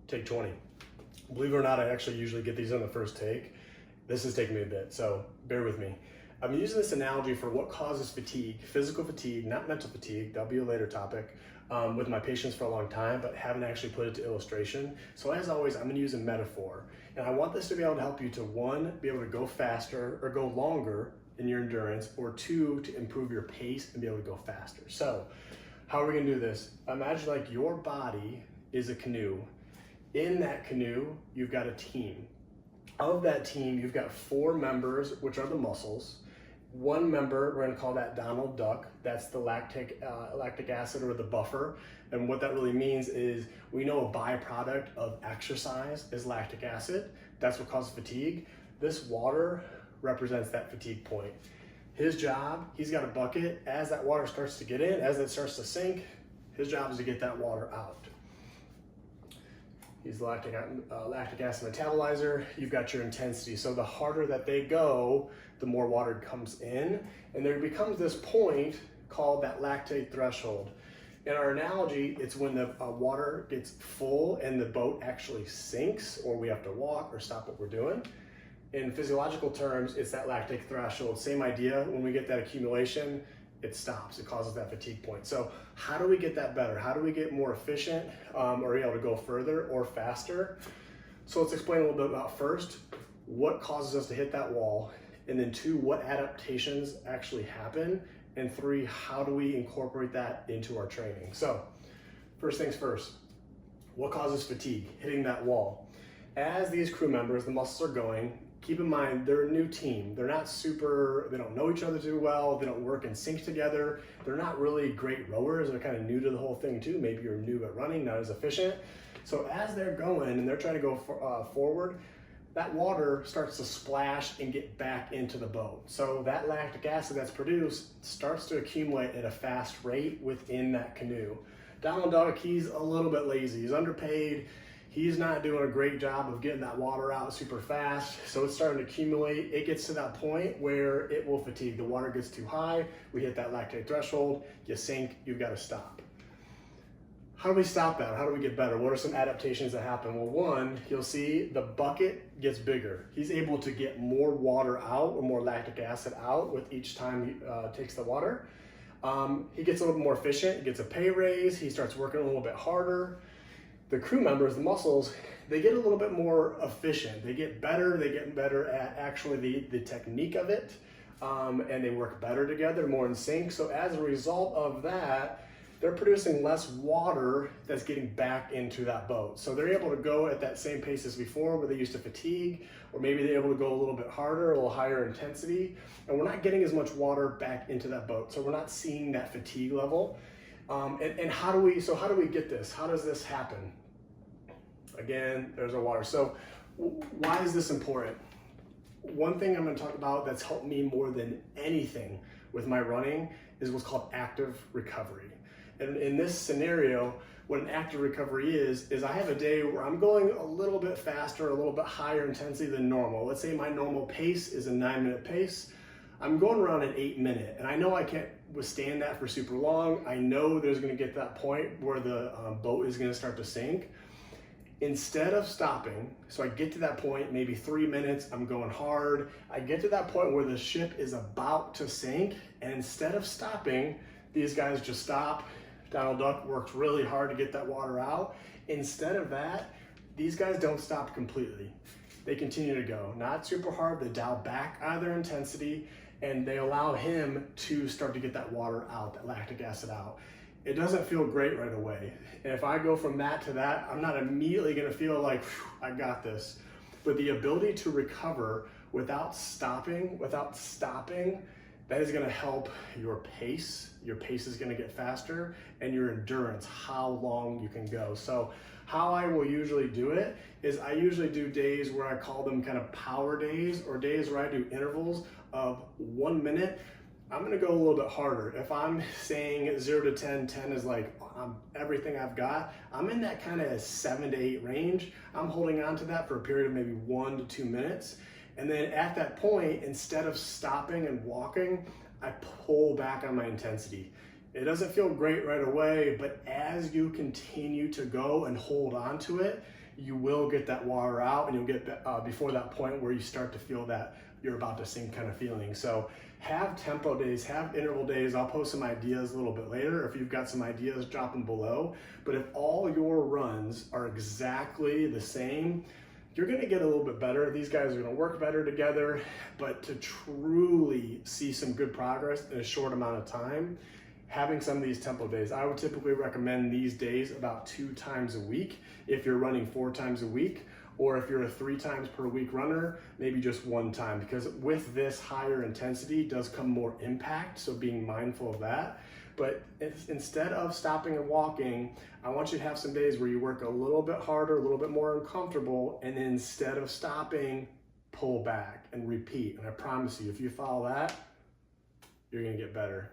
take 20. Believe it or not, I actually usually get these on the first take. This is taking me a bit, so bear with me. I'm using this analogy for what causes fatigue, physical fatigue, not mental fatigue. That'll be a later topic, with my patients for a long time, but haven't actually put it to illustration. So as always, I'm gonna use a metaphor. And I want this to be able to help you to, one, be able to go faster or go longer in your endurance, or two, to improve your pace and be able to go faster. So how are we gonna do this? Imagine like your body is a canoe. In that canoe, you've got a team. Of that team, you've got 4 members, which are the muscles. 1 member, we're gonna call that Donald Duck. That's the lactic acid, or the buffer. And what that really means is, we know a byproduct of exercise is lactic acid. That's what causes fatigue. This water represents that fatigue point. His job, he's got a bucket. As that water starts to get in, as it starts to sink, his job is to get that water out. He's the lactic acid metabolizer. You've got your intensity. So the harder that they go, the more water comes in. And there becomes this point called that lactate threshold. In our analogy, it's when the water gets full and the boat actually sinks, or we have to walk or stop what we're doing. In physiological terms, it's that lactate threshold. Same idea. When we get that accumulation, it stops. It causes that fatigue point. So how do we get that better? How do we get more efficient, or be able to go further or faster? So let's explain a little bit about, first, what causes us to hit that wall, and then 2, what adaptations actually happen, and 3, how do we incorporate that into our training? So first things first, what causes fatigue? Hitting that wall. As these crew members, the muscles are going, keep in mind, they're a new team. They're not they don't know each other too well. They don't work in sync together. They're not really great rowers. They're kind of new to the whole thing too. Maybe you're new at running, not as efficient. So as they're going and they're trying to go forward, that water starts to splash and get back into the boat. So that lactic acid that's produced starts to accumulate at a fast rate within that canoe. Donald Duck, he's a little bit lazy. He's underpaid. He's not doing a great job of getting that water out super fast, so it's starting to accumulate. It gets to that point where it will fatigue. The water gets too high, we hit that lactate threshold, you sink, you've got to stop. How do we stop that? How do we get better? What are some adaptations that happen? Well, one, you'll see the bucket gets bigger. He's able to get more water out, or more lactic acid out, with each time he takes the water. He gets a little more efficient, he gets a pay raise, he starts working a little bit harder. The crew members, the muscles, they get a little bit more efficient. They get better at actually the technique of it, and they work better together, more in sync. So as a result of that, they're producing less water that's getting back into that boat. So they're able to go at that same pace as before, where they used to fatigue, or maybe they're able to go a little bit harder, a little higher intensity, and we're not getting as much water back into that boat. So we're not seeing that fatigue level. And how do we get this? How does this happen? Again, there's our water. So why is this important? One thing I'm going to talk about that's helped me more than anything with my running is what's called active recovery. And in this scenario, what an active recovery is I have a day where I'm going a little bit faster, a little bit higher intensity than normal. Let's say my normal pace is a 9-minute pace. I'm going around an 8-minute, and I know I can't withstand that for super long. I know there's going to get to that point where the boat is going to start to sink. Instead of stopping, so I get to that point, maybe 3 minutes, I'm going hard. I get to that point where the ship is about to sink, and instead of stopping, these guys just stop. Donald Duck works really hard to get that water out. Instead of that, these guys don't stop completely. They continue to go, not super hard. They dial back out of their intensity, and they allow him to start to get that water out, that lactic acid out. It doesn't feel great right away. And if I go from that to that, I'm not immediately gonna feel like, I got this. But the ability to recover without stopping, that is gonna help your pace. Your pace is gonna get faster, and your endurance, how long you can go. So how I will usually do it is I usually do days where I call them kind of power days, or days where I do intervals of 1 minute. I'm gonna go a little bit harder. If I'm saying 0 to 10, 10 is like everything I've got, I'm in that kind of 7 to 8 range. I'm holding on to that for a period of maybe 1 to 2 minutes. And then at that point, instead of stopping and walking, I pull back on my intensity. It doesn't feel great right away, but as you continue to go and hold on to it, you will get that water out, and you'll get before that point where you start to feel that you're about to sink kind of feeling. So have tempo days, have interval days. I'll post some ideas a little bit later. If you've got some ideas, drop them below. But if all your runs are exactly the same, you're gonna get a little bit better. These guys are gonna work better together, but to truly see some good progress in a short amount of time, having some of these tempo days, I would typically recommend these days about 2 times a week if you're running 4 times a week, or if you're a 3 times per week runner, maybe just 1 time, because with this higher intensity does come more impact, so being mindful of that. But instead of stopping and walking, I want you to have some days where you work a little bit harder, a little bit more uncomfortable, and then instead of stopping, pull back and repeat. And I promise you, if you follow that, you're gonna get better.